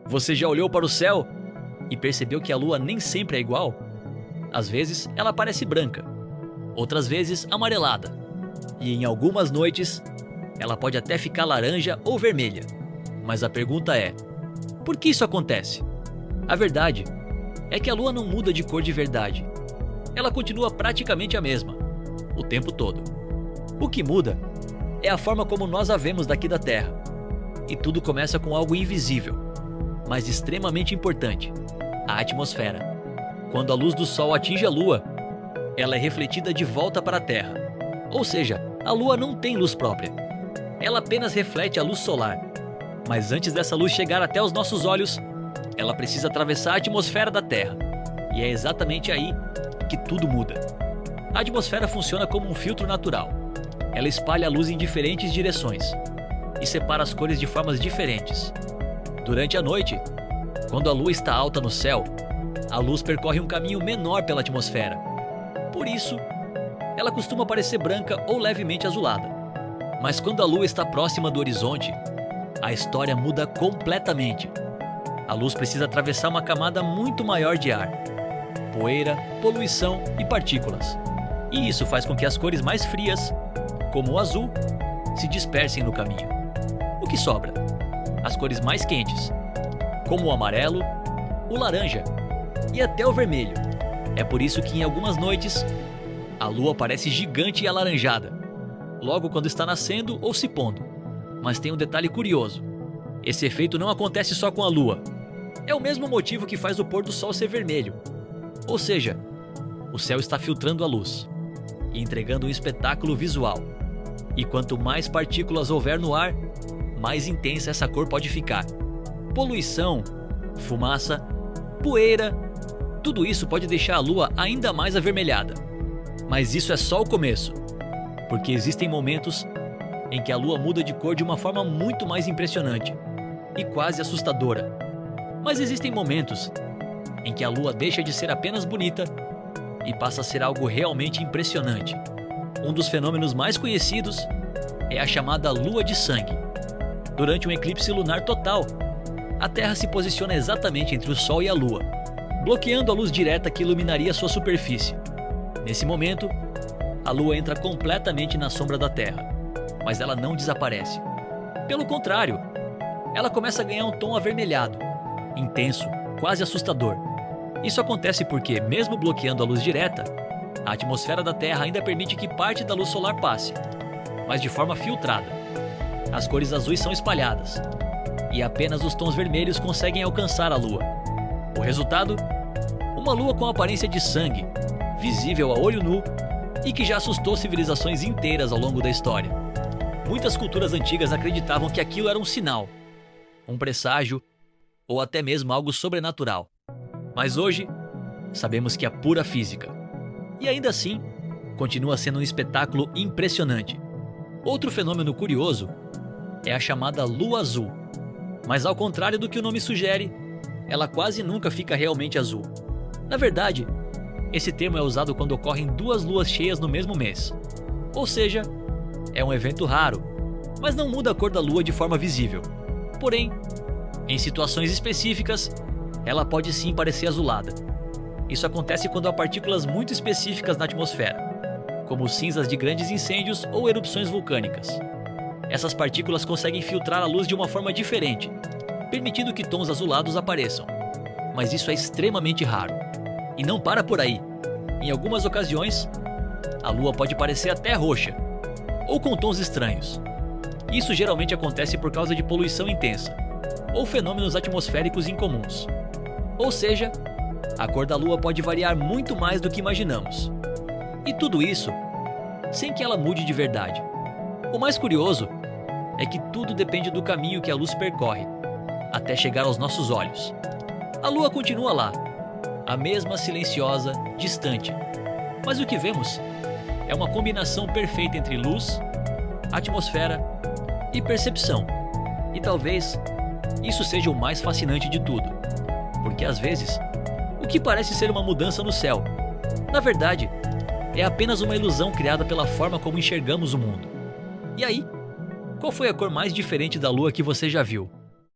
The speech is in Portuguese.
Você já olhou para o céu e percebeu que a lua nem sempre é igual? Às vezes ela parece branca, outras vezes amarelada, e em algumas noites ela pode até ficar laranja ou vermelha. Mas a pergunta é: por que isso acontece? A verdade é que a lua não muda de cor de verdade. Ela continua praticamente a mesma, o tempo todo. O que muda é a forma como nós a vemos daqui da Terra. E tudo começa com algo invisível, mas extremamente importante: a atmosfera. Quando a luz do Sol atinge a Lua, ela é refletida de volta para a Terra. Ou seja, a Lua não tem luz própria. Ela apenas reflete a luz solar. Mas antes dessa luz chegar até os nossos olhos, ela precisa atravessar a atmosfera da Terra. E é exatamente aí que tudo muda. A atmosfera funciona como um filtro natural. Ela espalha a luz em diferentes direções e separa as cores de formas diferentes. Durante a noite, quando a lua está alta no céu, a luz percorre um caminho menor pela atmosfera. Por isso, ela costuma parecer branca ou levemente azulada. Mas quando a lua está próxima do horizonte, a história muda completamente. A luz precisa atravessar uma camada muito maior de ar, poeira, poluição e partículas. E isso faz com que as cores mais frias, como o azul, se dispersem no caminho. O que sobra? As cores mais quentes, como o amarelo, o laranja e até o vermelho. É por isso que em algumas noites, a lua parece gigante e alaranjada, logo quando está nascendo ou se pondo. Mas tem um detalhe curioso: esse efeito não acontece só com a lua. É o mesmo motivo que faz o pôr do sol ser vermelho. Ou seja, o céu está filtrando a luz e entregando um espetáculo visual. E quanto mais partículas houver no ar, mais intensa essa cor pode ficar. Poluição, fumaça, poeira, tudo isso pode deixar a lua ainda mais avermelhada. Mas isso é só o começo, porque existem momentos em que a lua muda de cor de uma forma muito mais impressionante e quase assustadora. Mas existem momentos em que a lua deixa de ser apenas bonita e passa a ser algo realmente impressionante. Um dos fenômenos mais conhecidos é a chamada lua de sangue. Durante um eclipse lunar total, a Terra se posiciona exatamente entre o Sol e a Lua, bloqueando a luz direta que iluminaria sua superfície. Nesse momento, a Lua entra completamente na sombra da Terra, mas ela não desaparece. Pelo contrário, ela começa a ganhar um tom avermelhado, intenso, quase assustador. Isso acontece porque, mesmo bloqueando a luz direta, a atmosfera da Terra ainda permite que parte da luz solar passe, mas de forma filtrada. As cores azuis são espalhadas, e apenas os tons vermelhos conseguem alcançar a Lua. O resultado? Uma Lua com aparência de sangue, visível a olho nu e que já assustou civilizações inteiras ao longo da história. Muitas culturas antigas acreditavam que aquilo era um sinal, um presságio ou até mesmo algo sobrenatural. Mas hoje, sabemos que é pura física. E ainda assim, continua sendo um espetáculo impressionante. Outro fenômeno curioso é a chamada lua azul. Mas ao contrário do que o nome sugere, ela quase nunca fica realmente azul. Na verdade, esse termo é usado quando ocorrem duas luas cheias no mesmo mês. Ou seja, é um evento raro, mas não muda a cor da lua de forma visível. Porém, em situações específicas, ela pode sim parecer azulada. Isso acontece quando há partículas muito específicas na atmosfera, como cinzas de grandes incêndios ou erupções vulcânicas. Essas partículas conseguem filtrar a luz de uma forma diferente, permitindo que tons azulados apareçam. Mas isso é extremamente raro. E não para por aí. Em algumas ocasiões, a lua pode parecer até roxa, ou com tons estranhos. Isso geralmente acontece por causa de poluição intensa, ou fenômenos atmosféricos incomuns. Ou seja, a cor da lua pode variar muito mais do que imaginamos. E tudo isso sem que ela mude de verdade. O mais curioso é que tudo depende do caminho que a luz percorre, até chegar aos nossos olhos. A lua continua lá, a mesma silenciosa, distante. Mas o que vemos é uma combinação perfeita entre luz, atmosfera e percepção. E talvez isso seja o mais fascinante de tudo, porque às vezes o que parece ser uma mudança no céu, na verdade, é apenas uma ilusão criada pela forma como enxergamos o mundo. E aí, qual foi a cor mais diferente da lua que você já viu?